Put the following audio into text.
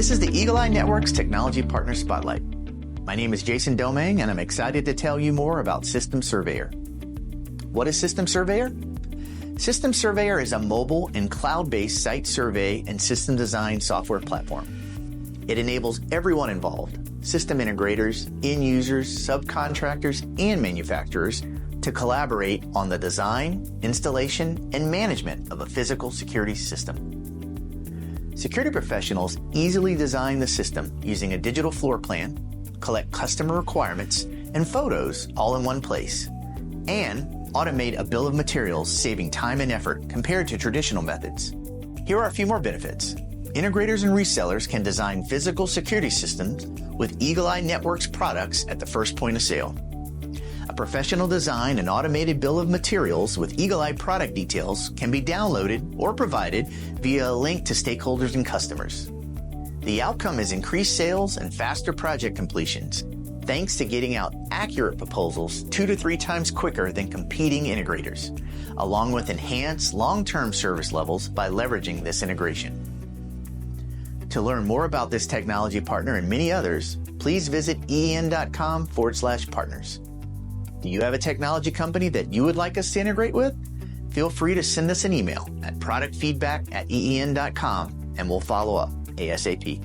This is the Eagle Eye Network's Technology Partner Spotlight. My name is Jason Domingue, and I'm excited to tell you more about System Surveyor. What is System Surveyor? System Surveyor is a mobile and cloud-based site survey and system design software platform. It enables everyone involved, system integrators, end users, subcontractors, and manufacturers to collaborate on the design, installation, and management of a physical security system. Security professionals easily design the system using a digital floor plan, collect customer requirements and photos all in one place, and automate a bill of materials, saving time and effort compared to traditional methods. Here are a few more benefits. Integrators and resellers can design physical security systems with Eagle Eye Network's products at the first point of sale. A professional design and automated bill of materials with Eagle Eye product details can be downloaded or provided via a link to stakeholders and customers. The outcome is increased sales and faster project completions, thanks to getting out accurate proposals 2 to 3 times quicker than competing integrators, along with enhanced long-term service levels by leveraging this integration. To learn more about this technology partner and many others, please visit en.com/partners. Do you have a technology company that you would like us to integrate with? Feel free to send us an email at productfeedback@en.com and we'll follow up ASAP.